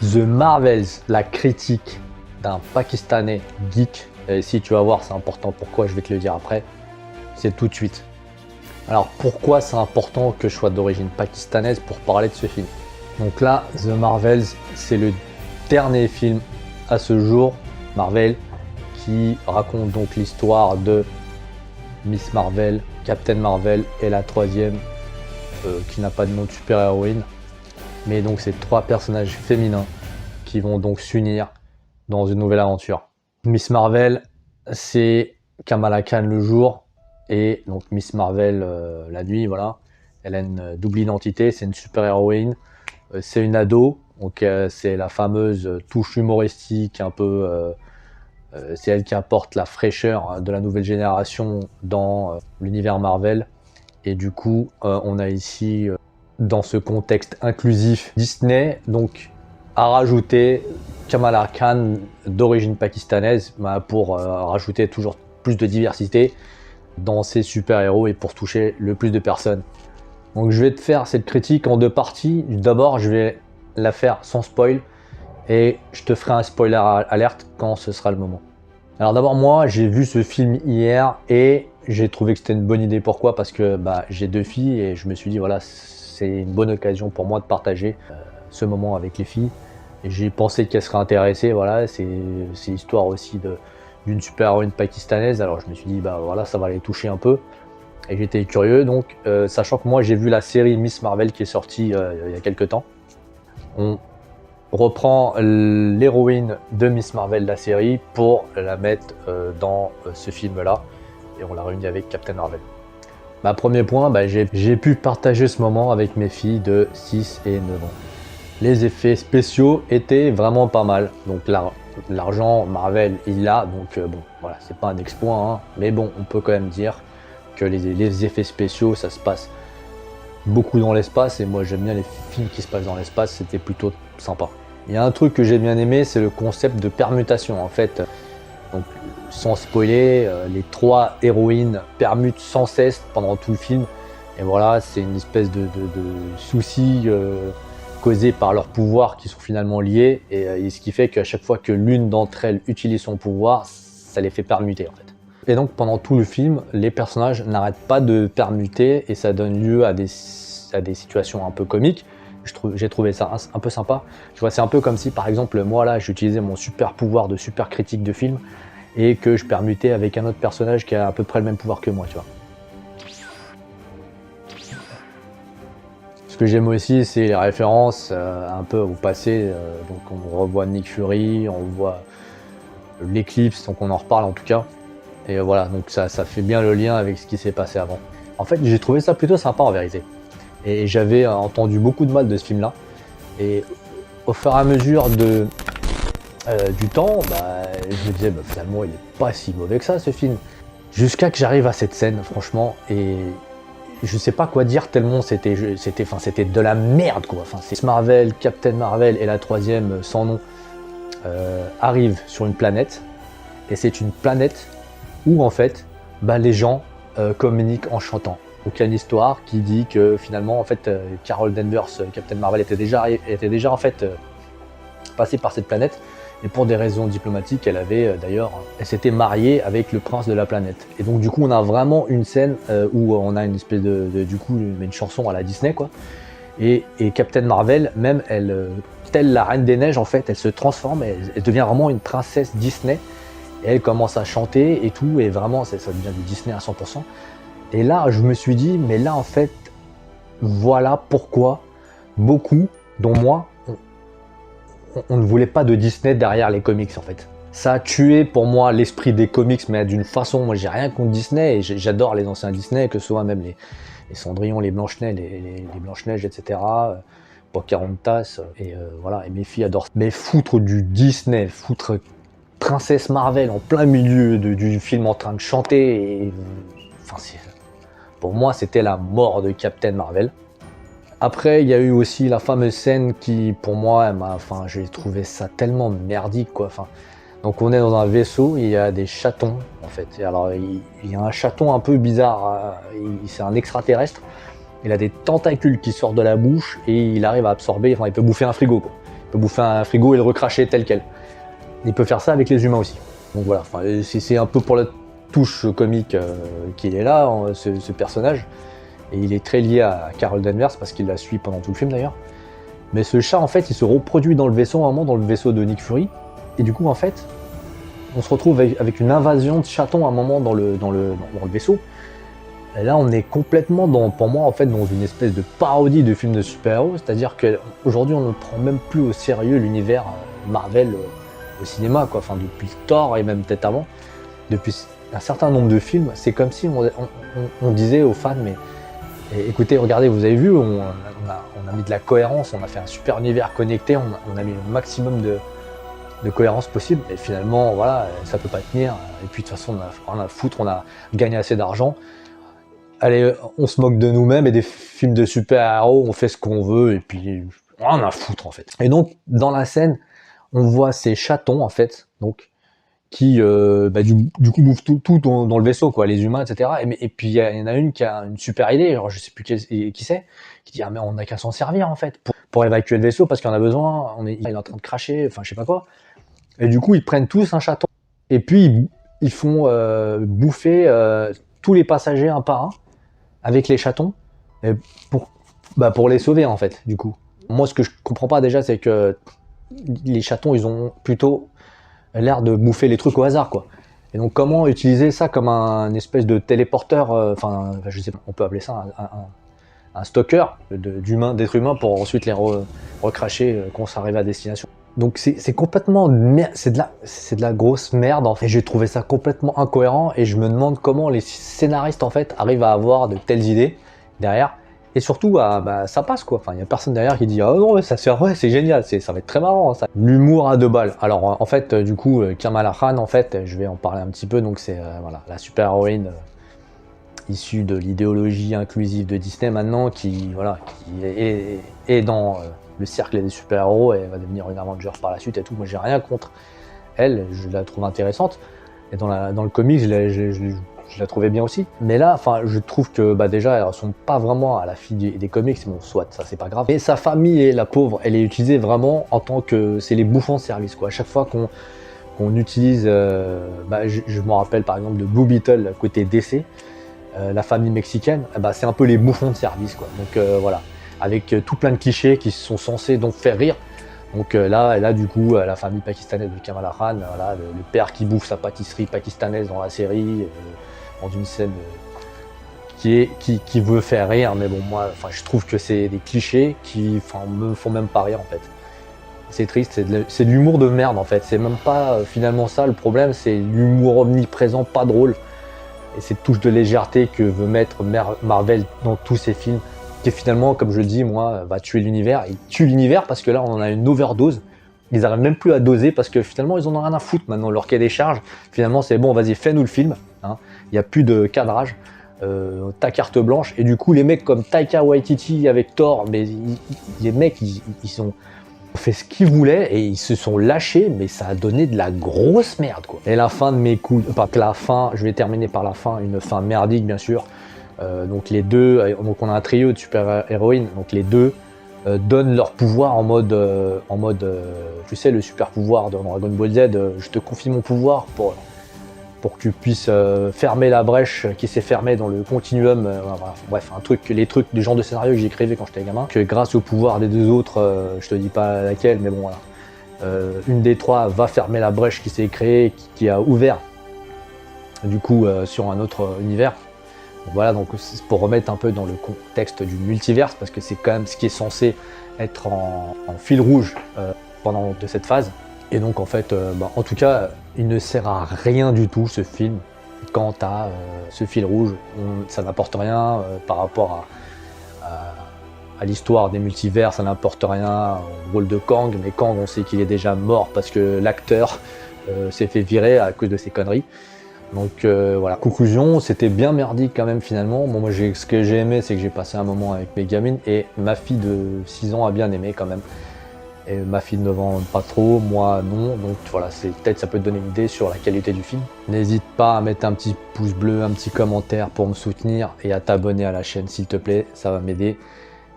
The Marvels, la critique d'un Pakistanais geek. Et si tu vas voir, c'est important, pourquoi, je vais te le dire après. C'est tout de suite. Alors pourquoi c'est important que je sois d'origine pakistanaise pour parler de ce film? Donc là, The Marvels, c'est le dernier film à ce jour, Marvel, qui raconte donc l'histoire de Miss Marvel, Captain Marvel et la troisième, qui n'a pas de nom de super-héroïne. Mais donc c'est trois personnages féminins qui vont donc s'unir dans une nouvelle aventure. Miss Marvel, c'est Kamala Khan le jour, et donc Miss Marvel la nuit, voilà. Elle a une double identité, c'est une super-héroïne, c'est une ado, donc c'est la fameuse touche humoristique un peu... c'est elle qui apporte la fraîcheur de la nouvelle génération dans l'univers Marvel. Et du coup, on a ici, dans ce contexte inclusif, Disney donc a rajouté Kamala Khan d'origine pakistanaise pour rajouter toujours plus de diversité dans ses super-héros et pour toucher le plus de personnes. Donc je vais te faire cette critique en deux parties. D'abord, je vais la faire sans spoil et je te ferai un spoiler alerte quand ce sera le moment. Alors d'abord, moi j'ai vu ce film hier et j'ai trouvé que c'était une bonne idée. Pourquoi? Parce que j'ai deux filles et je me suis dit voilà, c'est une bonne occasion pour moi de partager ce moment avec les filles. Et j'ai pensé qu'elles seraient intéressées, voilà, c'est l'histoire aussi d'une super-héroïne pakistanaise, alors je me suis dit voilà, ça va les toucher un peu. Et j'étais curieux donc, sachant que moi j'ai vu la série Miss Marvel qui est sortie il y a quelques temps. On reprend l'héroïne de Miss Marvel, la série, pour la mettre dans ce film-là, et on l'a réunie avec Captain Marvel. Premier point, j'ai pu partager ce moment avec mes filles de 6 et 9 ans. Les effets spéciaux étaient vraiment pas mal, donc l'argent Marvel il l'a, donc bon voilà, c'est pas un exploit, hein, mais bon, on peut quand même dire que les effets spéciaux, ça se passe beaucoup dans l'espace, et moi j'aime bien les films qui se passent dans l'espace, c'était plutôt sympa. Il y a un truc que j'ai bien aimé, c'est le concept de permutation. En fait, donc, sans spoiler, les trois héroïnes permutent sans cesse pendant tout le film. Et voilà, c'est une espèce de souci causé par leurs pouvoirs qui sont finalement liés. Et ce qui fait qu'à chaque fois que l'une d'entre elles utilise son pouvoir, ça les fait permuter en fait. Et donc pendant tout le film, les personnages n'arrêtent pas de permuter et ça donne lieu à des situations un peu comiques. J'ai trouvé ça un peu sympa. Tu vois, c'est un peu comme si par exemple moi là j'utilisais mon super pouvoir de super critique de film et que je permutais avec un autre personnage qui a à peu près le même pouvoir que moi, tu vois. Ce que j'aime aussi, c'est les références un peu au passé. Donc on revoit Nick Fury, on voit l'Eclipse, donc on en reparle en tout cas. Et voilà, donc ça fait bien le lien avec ce qui s'est passé avant. En fait, j'ai trouvé ça plutôt sympa en vérité. Et j'avais entendu beaucoup de mal de ce film-là. Et au fur et à mesure du temps, je me disais finalement il est pas si mauvais que ça ce film. Jusqu'à que j'arrive à cette scène, franchement, et je sais pas quoi dire tellement c'était de la merde quoi. Enfin, c'est Marvel, Captain Marvel et la troisième sans nom arrivent sur une planète, et c'est une planète où en fait les gens communiquent en chantant. Donc il y a une histoire qui dit que finalement en fait Carol Danvers, Captain Marvel était déjà en fait passée par cette planète, et pour des raisons diplomatiques elle avait elle s'était mariée avec le prince de la planète. Et donc du coup on a vraiment une scène où on a une espèce une chanson à la Disney quoi. Et Captain Marvel même elle telle la Reine des Neiges en fait, elle se transforme, elle devient vraiment une princesse Disney. Et elle commence à chanter et tout, et vraiment ça devient du Disney à 100%. Et là je me suis dit mais là en fait voilà pourquoi beaucoup, dont moi, on ne voulait pas de Disney derrière les comics en fait. Ça a tué pour moi l'esprit des comics, mais d'une façon, moi j'ai rien contre Disney et j'adore les anciens Disney, que ce soit même les Cendrillon, les Blanche-Neige, les Blanche-Neige, etc. Pocahontas, et voilà, et mes filles adorent. Mais foutre du Disney, foutre Princesse Marvel en plein milieu du film en train de chanter, et enfin, pour moi c'était la mort de Captain Marvel. Après il y a eu aussi la fameuse scène qui pour moi j'ai trouvé ça tellement merdique quoi. Donc on est dans un vaisseau, il y a des chatons en fait. Et alors il y a un chaton un peu bizarre, c'est un extraterrestre. Il a des tentacules qui sortent de la bouche et il arrive à absorber, il peut bouffer un frigo quoi. Il peut bouffer un frigo et le recracher tel quel. Il peut faire ça avec les humains aussi. Donc voilà, c'est un peu pour la touche comique qu'il est là, ce personnage. Et il est très lié à Carol Danvers parce qu'il la suit pendant tout le film d'ailleurs. Mais ce chat, en fait, il se reproduit dans le vaisseau, à un moment, dans le vaisseau de Nick Fury. Et du coup, en fait, on se retrouve avec une invasion de chatons à un moment dans le vaisseau. Et là, on est complètement, pour moi, en fait, dans une espèce de parodie de film de super-héros. C'est-à-dire qu'aujourd'hui, on ne prend même plus au sérieux l'univers Marvel au cinéma, quoi. Enfin, depuis Thor et même peut-être avant. Depuis un certain nombre de films, c'est comme si on disait aux fans, mais écoutez, regardez, vous avez vu, on a mis de la cohérence, on a fait un super univers connecté, on a mis le maximum de cohérence possible, et finalement, voilà, ça peut pas tenir. Et puis de toute façon, on a rien à foutre, on a gagné assez d'argent. Allez, on se moque de nous-mêmes, et des films de super-héros, on fait ce qu'on veut, et puis on a rien à foutre en fait. Et donc, dans la scène, on voit ces chatons en fait, donc qui du coup bouffent tout dans le vaisseau, quoi, les humains, etc. Et puis il y en a une qui a une super idée, alors je sais plus qui c'est, qui dit ah mais on n'a qu'à s'en servir en fait pour évacuer le vaisseau parce qu'on a besoin, il est en train de cracher, enfin je sais pas quoi. Et du coup ils prennent tous un chaton et puis ils font bouffer tous les passagers un par un avec les chatons et pour les sauver en fait. Du coup, moi ce que je comprends pas déjà c'est que les chatons ils ont plutôt l'air de bouffer les trucs au hasard, quoi. Et donc comment utiliser ça comme un espèce de téléporteur, je sais pas, on peut appeler ça un stalker d'êtres humains pour ensuite les recracher quand ça arrive à destination. Donc c'est complètement c'est de la grosse merde en fait. J'ai trouvé ça complètement incohérent et je me demande comment les scénaristes en fait arrivent à avoir de telles idées derrière. Et surtout, ça passe quoi. Enfin, il n'y a personne derrière qui dit ah non, ça se fait, ouais, c'est génial, ça va être très marrant ça. L'humour à deux balles. Alors en fait, du coup, Kamala Khan, en fait, je vais en parler un petit peu. Donc c'est voilà, la super héroïne issue de l'idéologie inclusive de Disney maintenant, qui est dans le cercle des super héros et va devenir une Avenger par la suite et tout. Moi, j'ai rien contre elle, je la trouve intéressante. Et dans le comics, je la trouvais bien aussi. Mais là, je trouve que déjà, elles ressemble pas vraiment à la fille des comics. Bon, soit, ça c'est pas grave. Et sa famille, et la pauvre, elle est utilisée vraiment en tant que... C'est les bouffons de service, quoi. À chaque fois qu'on utilise... je me rappelle par exemple de Blue Beetle, côté DC, la famille mexicaine, c'est un peu les bouffons de service, quoi. Donc voilà, avec tout plein de clichés qui sont censés donc faire rire. Donc là, du coup, la famille pakistanaise de Kamala Khan, voilà, le père qui bouffe sa pâtisserie pakistanaise dans la série, dans une scène qui veut faire rire, mais bon, moi, je trouve que c'est des clichés qui me font même pas rire en fait. C'est triste, c'est de l'humour de merde en fait. C'est même pas finalement ça le problème, c'est l'humour omniprésent, pas drôle. Et cette touche de légèreté que veut mettre Marvel dans tous ses films, qui finalement, comme je le dis, moi, va tuer l'univers. Il tue l'univers parce que là, on en a une overdose. Ils n'arrivent même plus à doser parce que finalement, ils en ont rien à foutre maintenant. Leur cahier des charges, finalement, c'est bon, vas-y, fais-nous le film. Hein. Il n'y a plus de cadrage. Ta carte blanche. Et du coup, les mecs comme Taika Waititi avec Thor, mais les mecs, ils ont fait ce qu'ils voulaient et ils se sont lâchés, mais ça a donné de la grosse merde, quoi. Et la fin de mes coups, je vais terminer par la fin, une fin merdique, bien sûr. Donc les deux, donc on a un trio de super-héroïnes, donc les deux donnent leur pouvoir en mode, tu sais, le super pouvoir de Dragon Ball Z, je te confie mon pouvoir pour que tu puisses fermer la brèche qui s'est fermée dans le continuum, voilà. Bref, les trucs du genre de scénario que j'écrivais quand j'étais gamin, que grâce au pouvoir des deux autres, je te dis pas laquelle, mais bon voilà, une des trois va fermer la brèche qui s'est créée, qui a ouvert du coup sur un autre univers. Voilà, donc c'est pour remettre un peu dans le contexte du multiverse, parce que c'est quand même ce qui est censé être en fil rouge pendant de cette phase. Et donc en fait, en tout cas, il ne sert à rien du tout ce film. Quant à ce fil rouge, ça n'apporte rien par rapport à l'histoire des multivers, ça n'apporte rien au rôle de Kang, mais Kang, on sait qu'il est déjà mort parce que l'acteur s'est fait virer à cause de ses conneries. Donc voilà, conclusion, c'était bien merdique quand même finalement. Bon, moi ce que j'ai aimé, c'est que j'ai passé un moment avec mes gamines et ma fille de 6 ans a bien aimé quand même. Et ma fille de 9 ans pas trop, moi non, donc voilà, peut-être ça peut te donner une idée sur la qualité du film. N'hésite pas à mettre un petit pouce bleu, un petit commentaire pour me soutenir et à t'abonner à la chaîne s'il te plaît, ça va m'aider.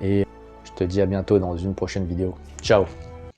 Et je te dis à bientôt dans une prochaine vidéo. Ciao!